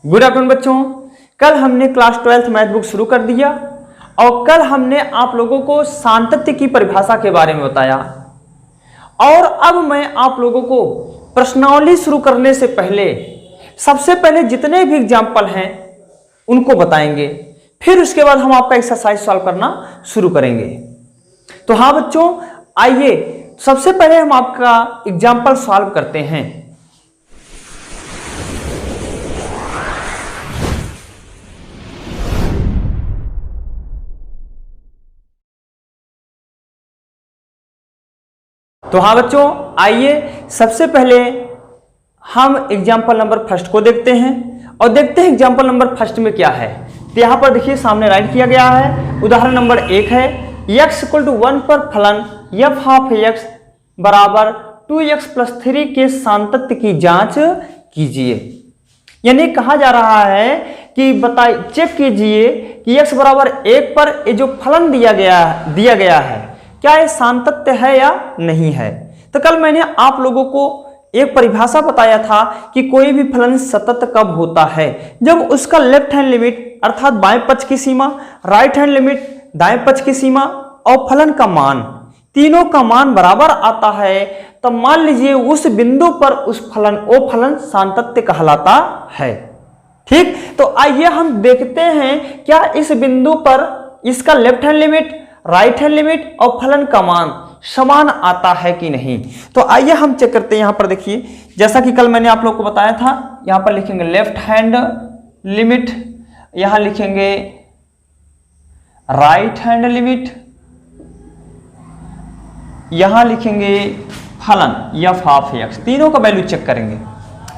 Good afternoon बच्चों। कल हमने क्लास 12th मैथ बुक शुरू कर दिया और कल हमने आप लोगों को सातत्य की परिभाषा के बारे में बताया। और अब मैं आप लोगों को प्रश्नावली शुरू करने से पहले सबसे पहले जितने भी एग्जाम्पल हैं उनको बताएंगे, फिर उसके बाद हम आपका एक्सरसाइज सॉल्व करना शुरू करेंगे। तो हाँ बच्चों, आइए सबसे पहले हम आपका एग्जाम्पल सॉल्व करते हैं। तो हाँ बच्चों, आइए सबसे पहले हम एग्जाम्पल नंबर फर्स्ट को देखते हैं और देखते हैं एग्जाम्पल नंबर फर्स्ट में क्या है। तो यहाँ पर देखिए सामने राइट किया गया है। उदाहरण नंबर 1 है x = 1 पर फलन f(x) बराबर 2x + 3 के सातत्य की जांच कीजिए। यानी कहा जा रहा है कि बताइए, चेक कीजिए कि x बराबर 1 पर ये जो फलन दिया गया है क्या ये सातत्य है या नहीं है। तो कल मैंने आप लोगों को एक परिभाषा बताया था कि कोई भी फलन सतत कब होता है, जब उसका लेफ्ट हैंड लिमिट अर्थात बाएं पक्ष की सीमा, राइट हैंड लिमिट दाएं पक्ष की सीमा और फलन का मान, तीनों का मान बराबर आता है। तो मान लीजिए उस बिंदु पर वो फलन सातत्य कहलाता है। ठीक, तो आइए हम देखते हैं क्या इस बिंदु पर इसका left hand limit, right hand limit और फलन का मान समान आता है कि नहीं। तो आइए हम चेक करते हैं। यहां पर देखिए, जैसा कि कल मैंने आप लोग को बताया था, यहां पर लिखेंगे लेफ्ट हैंड लिमिट, यहां लिखेंगे राइट हैंड लिमिट, यहां लिखेंगे फलन f(x), तीनों का वैल्यू चेक करेंगे।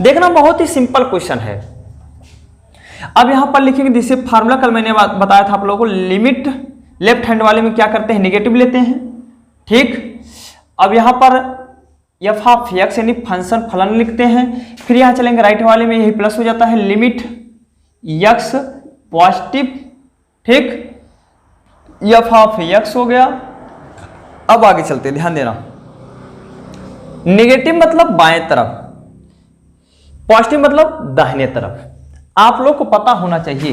देखना बहुत ही सिंपल क्वेश्चन है। अब यहां पर लिखेंगे जैसे फार्मूला कल मैंने बताया था आप लोगों को, लिमिट लेफ्ट हैंड वाले में क्या करते हैं, नेगेटिव लेते हैं। ठीक, अब यहां पर f(x) यानी फंक्शन फलन लिखते हैं। फिर यहां चलेंगे राइट वाले में, यही प्लस हो जाता है, लिमिट x पॉजिटिव। ठीक, f(x) हो गया। अब आगे चलते, ध्यान देना, नेगेटिव मतलब बाएं तरफ, पॉजिटिव मतलब दाहिने तरफ। आप लोग को पता होना चाहिए।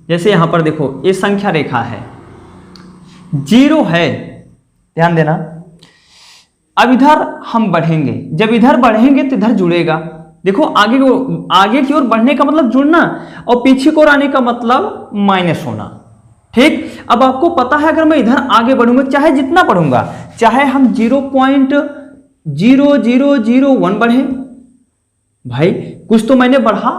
जैसे यहां पर देखो, ये संख्या रेखा है, 0 है, ध्यान देना। अब इधर हम बढ़ेंगे, जब इधर बढ़ेंगे तो इधर जुड़ेगा। देखो आगे की ओर बढ़ने का मतलब जुड़ना और पीछे की ओर आने का मतलब माइनस होना। ठीक, अब आपको पता है अगर मैं इधर आगे बढ़ूंगा, चाहे जितना बढ़ूंगा, चाहे हम 0.0001 बढ़े, भाई कुछ तो मैंने बढ़ा।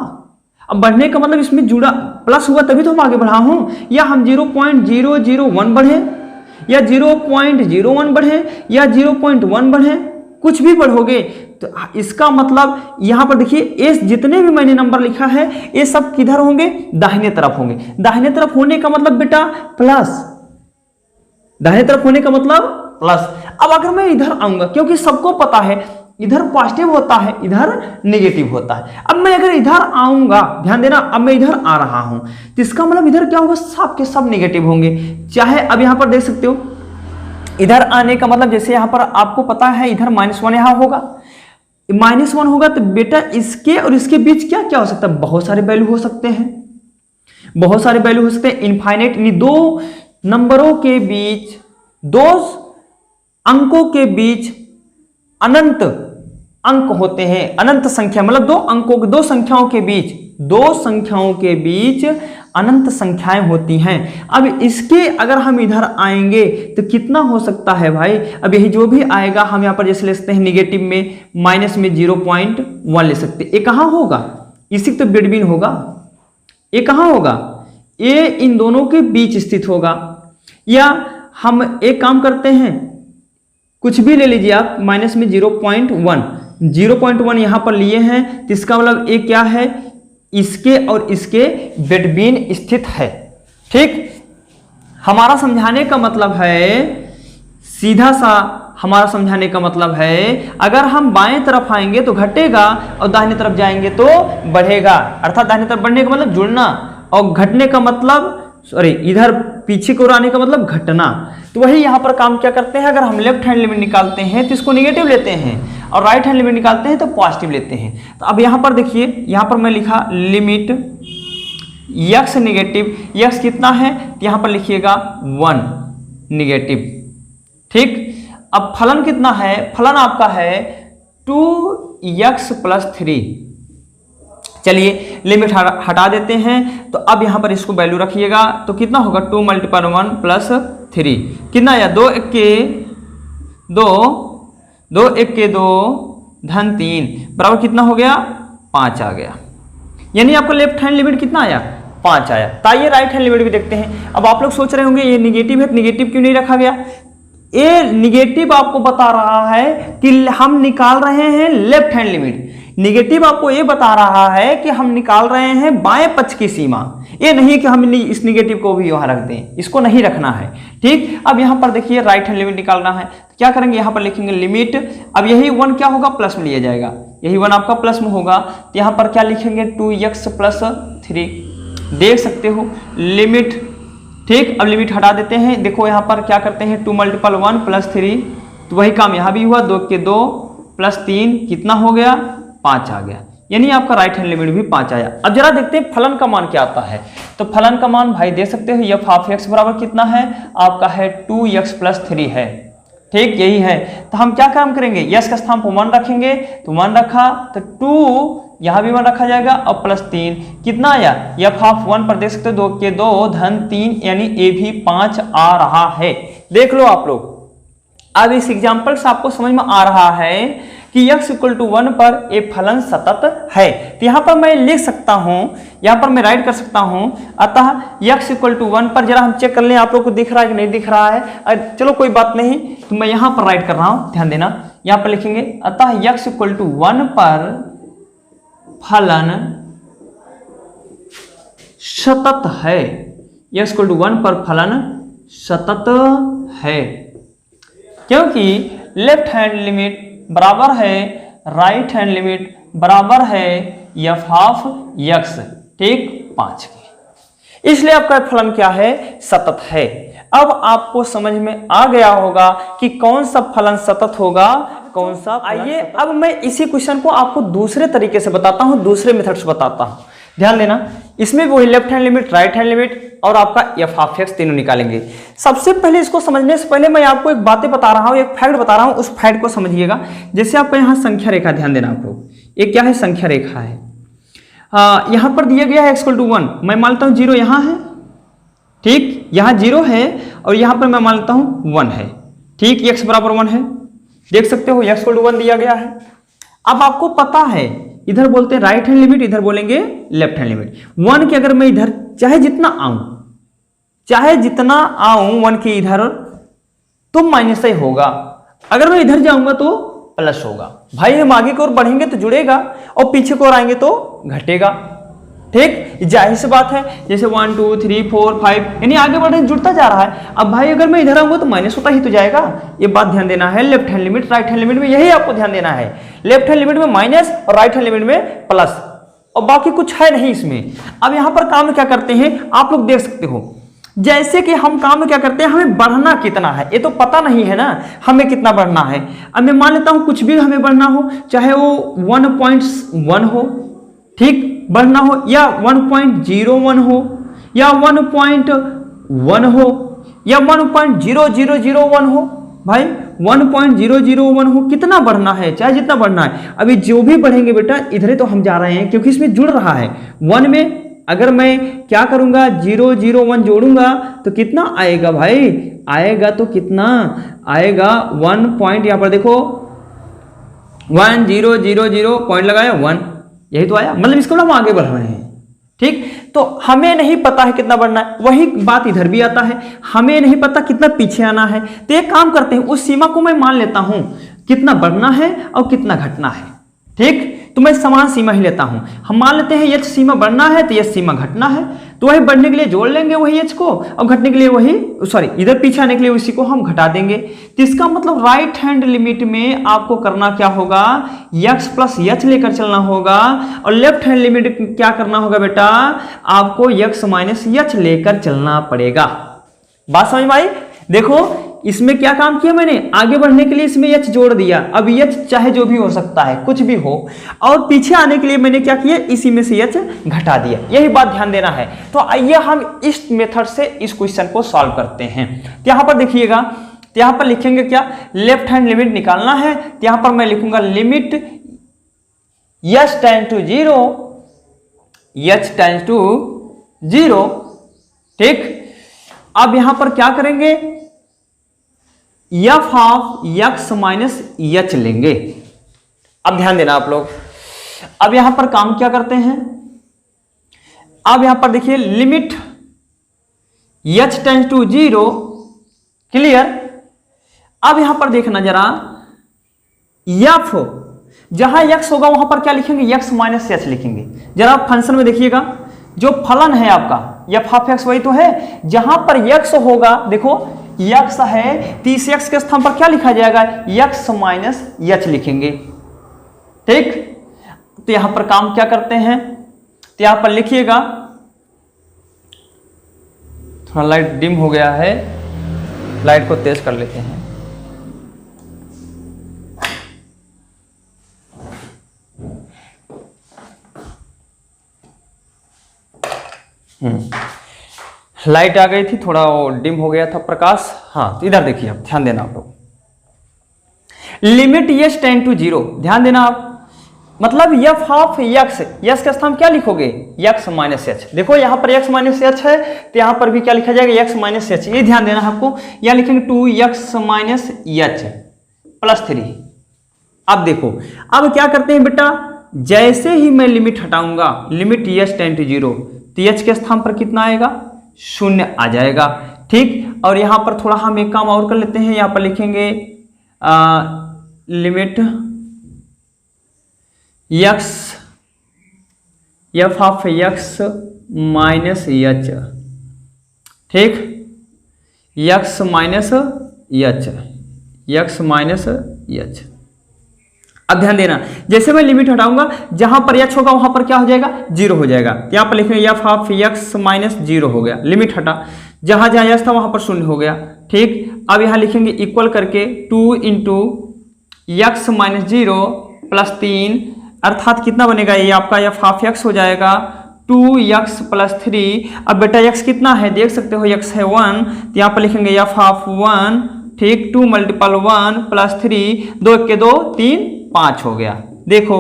अब बढ़ने का मतलब इसमें जुड़ा प्लस हुआ तभी तो हम आगे बढ़ा हूं। या हम 0.001 बढ़े या 0.01 बढ़े या 0.1 बढ़े, कुछ भी बढ़ोगे तो इसका मतलब यहां पर देखिए, ये जितने भी मैंने नंबर लिखा है ये सब किधर होंगे, दाहिने तरफ होंगे। दाहिने तरफ होने का मतलब बेटा प्लस, दाहिने तरफ होने का मतलब प्लस। अब अगर मैं इधर आऊंगा, क्योंकि सबको पता है इधर पॉजिटिव होता है, इधर नेगेटिव होता है। अब मैं अगर इधर आऊंगा, ध्यान देना, अब मैं इधर आ रहा हूं तो इसका मतलब इधर क्या होगा, सब के सब नेगेटिव होंगे। चाहे अब यहां पर देख सकते हो, इधर आने का मतलब जैसे यहां पर आपको पता है इधर -1 यहां होगा, -1 होगा तो बेटा इसके और इसके बीच क्या क्या हो सकता है, बहुत सारे वैल्यू हो सकते हैं, बहुत सारे वैल्यू हो सकते हैं। इनफाइनाइट, दो नंबरों के बीच, दो अंकों के बीच अनंत अंक होते हैं। अनंत संख्या मतलब दो संख्याओं के बीच अनंत संख्याएं होती हैं। अब इसके अगर हम इधर आएंगे तो कितना हो सकता है भाई। अब यही जो भी आएगा हम यहां पर जैसे ले सकते हैं, नेगेटिव में माइनस में 0.1 ले सकते हैं। ये कहां होगा, इसी तो बिटवीन होगा। ये कहां होगा, ये इन दोनों के बीच स्थित होगा। या हम एक काम करते हैं, कुछ भी ले लीजिए आप, माइनस में 0.1 यहां पर लिए हैं तो इसका मतलब ये क्या है, इसके और इसके बिटवीन स्थित है। ठीक, हमारा समझाने का मतलब है, सीधा सा हमारा समझाने का मतलब है, अगर हम बाएं तरफ आएंगे तो घटेगा और दाहिने तरफ जाएंगे तो बढ़ेगा। अर्थात दाहिने तरफ बढ़ने का मतलब जुड़ना और घटने का मतलब, सॉरी, इधर पीछे की ओर आने का मतलब घटना। तो वही यहाँ पर काम क्या करते हैं, अगर हम लेफ्ट हैंड लिमिट निकालते हैं तो इसको निगेटिव लेते हैं और राइट हैंड लिमिट निकालते हैं तो पॉजिटिव लेते हैं। तो अब यहाँ पर देखिए, यहाँ पर मैं लिखा लिमिट यक्स नेगेटिव, यक्स कितना है तो यहाँ पर लिखिएगा 1 नेगेटिव। ठीक, अब फलन कितना है, फलन आपका है 2x + 3। चलिए लिमिट हटा देते हैं, तो अब यहाँ पर इसको वैल्यू रखिएगा तो कितना होगा 2 × 1 + 3 कितना आया 2 × 1 = 2, 2 × 1 = 2 धन 3 बराबर कितना हो गया 5 आ गया। यानी आपका लेफ्ट हैंड लिमिट कितना आया 5 आया। तो आइए राइट हैंड लिमिट भी देखते हैं। अब आप लोग सोच रहे होंगे ये निगेटिव है तो निगेटिव क्यों नहीं रखा गया। ये निगेटिव आपको बता रहा है कि हम निकाल रहे हैं लेफ्ट हैंड लिमिट। निगेटिव आपको ये बता रहा है कि हम निकाल रहे हैं बाएं पक्ष की सीमा। ये नहीं कि हम इस निगेटिव को भी वहां रख दें, इसको नहीं रखना है। ठीक, अब यहां पर देखिए राइट हैंड लिमिट निकालना है तो क्या करेंगे, यहां पर लिखेंगे लिमिट। अब यही 1 क्या होगा प्लस में लिया जाएगा, यही 1 आपका प्लस में होगा तो यहां पर क्या लिखेंगे 2x + 3 देख सकते हो लिमिट। ठीक, अब लिमिट हटा देते हैं। देखो यहाँ पर क्या करते हैं 2 × 1 + 3, तो वही काम यहाँ भी हुआ 2 × 2 + 3 कितना हो गया 5 आ गया। यानी आपका राइट हैंड लिमिट भी 5 आया। अब जरा देखते हैं फलन का मान क्या आता है। तो फलन का मान भाई दे सकते हो f(x) बराबर कितना है आपका है 2x + 3 है। ठीक, यही है। तो हम क्या काम करेंगे, यस का स्थान पर 1 रखेंगे तो 1 रखा तो 2 यहाँ भी 1 रखा जाएगा और +3 कितना आया f(1) पर देख सकते हो 2 × 2 धन 3 यानी ये भी 5 आ रहा है। देख लो आप लोग, अब इस एग्जाम्पल से आपको समझ में आ रहा है कि x = 1 पर ये फलन सतत है। तो यहाँ पर मैं लिख सकता हूँ, यहाँ पर मैं राइट कर सकता हूँ, अतः x = 1 पर जरा हम चेक कर लें आप लोग को दिख रहा है कि नहीं दिख रहा है। चलो कोई बात नहीं, तो मैं यहाँ पर राइट कर रहा हूँ, ध्यान देना। यहाँ पर लिखेंगे अतः x = 1 पर फलन सतत है। x = 1 पर फलन सतत है क्योंकि लेफ्ट हैंड लिमिट बराबर है राइट हैंड लिमिट बराबर है f(x), ठीक 5 की। इसलिए आपका फलन क्या है सतत है। अब आपको समझ में आ गया होगा कि कौन सा फलन सतत होगा, कौन सा। आइए अब मैं इसी क्वेश्चन को आपको दूसरे तरीके से बताता हूं, दूसरे मेथड से बताता हूं। ध्यान देना, इसमें वही left hand limit, right hand limit और आपका f(x) तीनों निकालेंगे। सबसे पहले इसको समझने से पहले मैं आपको एक बातें बता रहा हूं, एक फैक्ट बता रहा हूं, उस फैक्ट को समझिएगा। जैसे आपका यहाँ संख्या रेखा, ध्यान देना आप लोग, ये क्या है संख्या रेखा है। यहाँ पर दिया गया है x = 1, मैं मानता हूँ 0 यहाँ है, ठीक, यहाँ 0 है और यहाँ पर मैं मानता हूँ 1 है, ठीक, x = 1 है। देख सकते हो x = 1 दिया गया है। अब आपको पता है इधर बोलते हैं राइट हैंड लिमिट, इधर बोलेंगे लेफ्ट हैंड लिमिट। 1 की अगर मैं इधर चाहे जितना आऊं 1 के इधर तो माइनस ही होगा, अगर मैं इधर जाऊंगा तो प्लस होगा। भाई हम आगे की ओर बढ़ेंगे तो जुड़ेगा और पीछे की ओर आएंगे तो घटेगा। ठीक, जाहिर सी बात है। जैसे 1 2 3 4 5 यानी आगे बढ़ रहे जुड़ता जा रहा है। अब भाई अगर मैं इधर आऊंगा तो माइनस होता ही तो जाएगा। ये बात ध्यान देना है। Left hand limit right hand limit में यही आपको ध्यान देना है। लेफ्ट हैंड लिमिट में माइनस और राइट हैंड लिमिट में प्लस, और बाकी कुछ है नहीं इसमें। अब यहां पर काम क्या करते हैं आप लोग देख सकते हो, जैसे कि हम काम क्या करते हैं, हमें बढ़ना कितना है ये तो पता नहीं है ना, हमें कितना बढ़ना है। अब मैं मान लेता हूं कुछ भी हमें बढ़ना हो, चाहे वो 1.1 हो, ठीक, बढ़ना हो, या 1.01 हो, या 1.1 हो, या 1.0001 हो। भाई 1.001 हो, कितना बढ़ना है, चाहे जितना बढ़ना है। अभी जो भी बढ़ेंगे बेटा इधर ही तो हम जा रहे हैं क्योंकि इसमें जुड़ रहा है 1 में। अगर मैं क्या करूंगा 001 जोड़ूंगा तो कितना आएगा भाई, आएगा तो कितना आएगा 1 पॉइंट, यहां पर देखो 1000 पॉइंट लगाया 1, यही तो आया। मतलब इसको हम आगे बढ़ रहे हैं। ठीक, तो हमें नहीं पता है कितना बढ़ना है, वही बात इधर भी आता है, हमें नहीं पता कितना पीछे आना है। तो एक काम करते हैं, उस सीमा को मैं मान लेता हूं कितना बढ़ना है और कितना घटना है। ठीक, तो मैं समान सीमा ही लेता हूं। हम मान लेते हैं h सीमा बढ़ना है तो h सीमा घटना है, तो वही बढ़ने के लिए जोड़ लेंगे वही h को, और घटने के लिए वही इधर पीछे आने के लिए उसी को हम घटा देंगे। तो इसका मतलब राइट हैंड लिमिट में आपको करना क्या होगा, x + h लेकर चलना होगा, और लेफ्ट हैंड लिमिट क्या करना होगा बेटा, आपको x - h लेकर चलना पड़ेगा। बात समझ में आई? देखो इसमें क्या काम किया मैंने, आगे बढ़ने के लिए इसमें h जोड़ दिया। अब h चाहे जो भी हो सकता है, कुछ भी हो, और पीछे आने के लिए मैंने क्या किया, इसी में से h घटा दिया। यही बात ध्यान देना है। तो आइए हम इस मेथड से इस क्वेश्चन को सॉल्व करते हैं। तो यहां पर देखिएगा, तो यहां पर लिखेंगे क्या, लेफ्ट हैंड लिमिट निकालना है। तो यहां पर मैं लिखूंगा limit h tends to 0, h tends to 0, ठीक। अब यहां पर क्या करेंगे, f of x minus h लेंगे। अब ध्यान देना आप लोग, अब यहां पर काम क्या करते हैं, अब यहां पर देखिए limit h tends to 0, clear. अब यहां पर देखना जरा, f जहां x होगा वहां पर क्या लिखेंगे, x माइनस h लिखेंगे। जरा फंक्शन में देखिएगा, जो फलन है आपका f ऑफ x वही तो है। जहां पर x होगा, देखो x है, तो इस x के स्थान पर क्या लिखा जाएगा, x माइनस h लिखेंगे, ठीक। तो यहां पर काम क्या करते हैं, तो यहां पर लिखिएगा, थोड़ा लाइट डिम हो गया है, लाइट को तेज कर लेते हैं। लाइट आ गई थी, थोड़ा वो डिम हो गया था प्रकाश। हाँ, तो इधर देखिए, आप ध्यान देना, आप लोग लिमिट h टेंड टू 0, ध्यान देना आप, मतलब f ऑफ x के स्थान क्या लिखोगे, x माइनस h। देखो यहाँ पर x माइनस h है, तो यहाँ पर भी क्या लिखा जाएगा, x माइनस h। ये ध्यान देना आपको, यहाँ लिखेंगे 2x माइनस h प्लस 3। अब देखो, अब क्या करते हैं बेटा, जैसे ही मैं लिमिट हटाऊंगा, लिमिट h टेंड टू 0, तो h के स्थान पर कितना आएगा, 0 आ जाएगा, ठीक। और यहां पर थोड़ा हम एक काम और कर लेते हैं, यहां पर लिखेंगे limit x f of x minus h, ठीक, x माइनस h। अब ध्यान देना, जैसे मैं लिमिट हटाऊंगा, जहां पर h होगा वहां पर क्या हो जाएगा, 0 हो जाएगा। यहां पर लिखेंगे f ऑफ x माइनस 0 हो गया, लिमिट हटा, जहां जहां h था वहां पर 0 हो गया, ठीक। अब यहां लिखेंगे इक्वल करके 2 इंटू x माइनस 0 प्लस 3, अर्थात कितना बनेगा, ये आपका f ऑफ x हो जाएगा 2x प्लस 3। अब बेटा x कितना है, देख सकते हो x है 1, तो यहाँ पर लिखेंगे f ऑफ 1, ठीक, 2 मल्टीपल 1 प्लस 3, 2 के 2 3 5 हो गया। देखो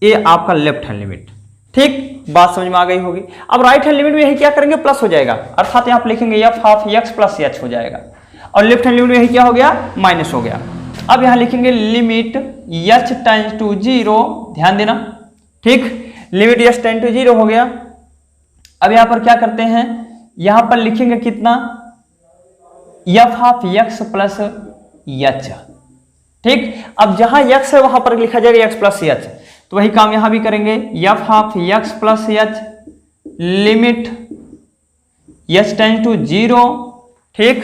ये आपका लेफ्ट हैंड लिमिट, ठीक, बात समझ में आ गई होगी। अब राइट हैंड लिमिट में यही क्या करेंगे, प्लस हो जाएगा, अर्थात यहाँ पर लिखेंगे f of x plus h हो जाएगा, और लेफ्ट हैंड लिमिट में यही क्या हो गया, माइनस हो गया। अब यहाँ लिखेंगे लिमिट h टेंड्स टू 0, ध्यान देना, ठीक, लिमिट h टेंड्स टू 0 हो गया। अब यहाँ पर क्या करते हैं, यहाँ पर लिखेंगे कितना, f of x plus h, ठीक। अब जहां x है वहां पर लिखा जाएगा x प्लस h, तो वही काम यहां भी करेंगे, f of x plus h limit h tends to 0, ठीक,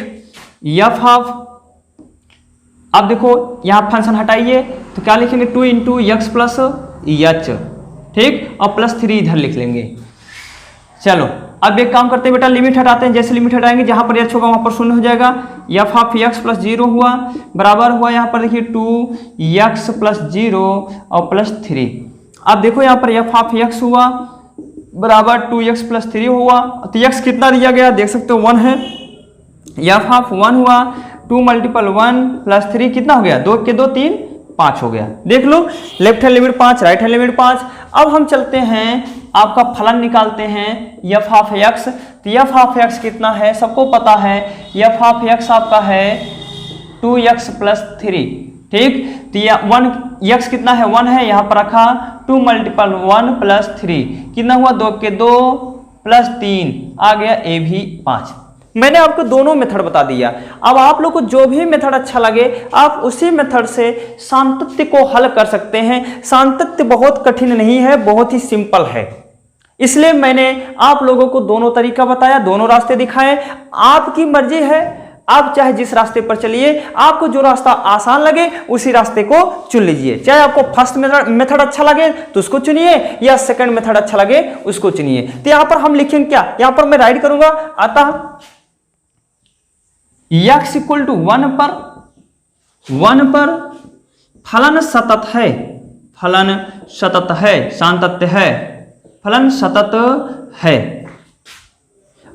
f ऑफ, अब देखो यहां फंक्शन हटाइए, तो क्या लिखेंगे, 2 इंटू x प्लस h, ठीक, और प्लस 3 इधर लिख लेंगे। चलो अब एक काम करते हैं बेटा, लिमिट हटाते हैं, जैसे लिमिट हटाएंगे जहां पर h होगा वहां पर 0 हो जाएगा, f ऑफ x प्लस 0 हुआ, बराबर हुआ यहाँ पर देखिए 2x प्लस 0 और प्लस 3। अब देखो यहाँ पर f ऑफ x हुआ बराबर 2x प्लस 3 हुआ, तो x कितना दिया गया देख सकते हो 1 है, f ऑफ 1 हुआ, 2 मल्टीपल 1 प्लस 3 कितना हो गया, 2 के 2 3 5 हो गया। देख लो, left hand limit 5, right hand limit 5। अब हम चलते हैं, आपका फलन निकालते हैं f ऑफ x। तो f ऑफ x कितना है, सबको पता है, f ऑफ x आपका है 2x प्लस 3, ठीक। तो यह 1 x कितना है, 1 है, यहाँ पर रखा, 2 मल्टीपल 1 प्लस 3 कितना हुआ, 2 के 2 प्लस 3 आ गया, a भी 5। मैंने आपको दोनों मेथड बता दिया। अब आप लोग को जो भी मेथड अच्छा लगे आप उसी मेथड से सातत्य को हल कर सकते हैं। सातत्य बहुत कठिन नहीं है, बहुत ही सिंपल है, इसलिए मैंने आप लोगों को दोनों तरीका बताया, दोनों रास्ते दिखाए। आपकी मर्जी है, आप चाहे जिस रास्ते पर चलिए, आपको जो रास्ता आसान लगे उसी रास्ते को चुन लीजिए। चाहे आपको फर्स्ट मेथड अच्छा लगे तो उसको चुनिए, या सेकंड मेथड अच्छा लगे उसको चुनिए। तो यहां पर हम लिखेंगे क्या, यहां पर मैं राइट करूंगा, अतः x इक्वल टू 1 पर फलन सतत है, फलन सतत है, सातत्य है, फलन सतत है।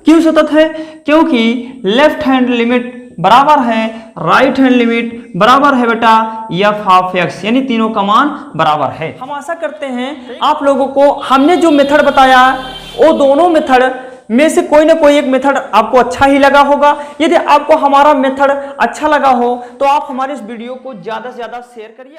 क्यों सतत है? क्योंकि लेफ्ट हैंड लिमिट बराबर है राइट हैंड लिमिट बराबर है बेटा एफ ऑफ एक्स, यानी तीनों का मान बराबर है। हम आशा करते हैं आप लोगों को हमने जो मेथड बताया वो दोनों मेथड में से कोई ना कोई एक मेथड आपको अच्छा ही लगा होगा। यदि आपको हमारा मेथड अच्छा लगा हो तो आप हमारे इस वीडियो को ज्यादा से ज्यादा शेयर करिए।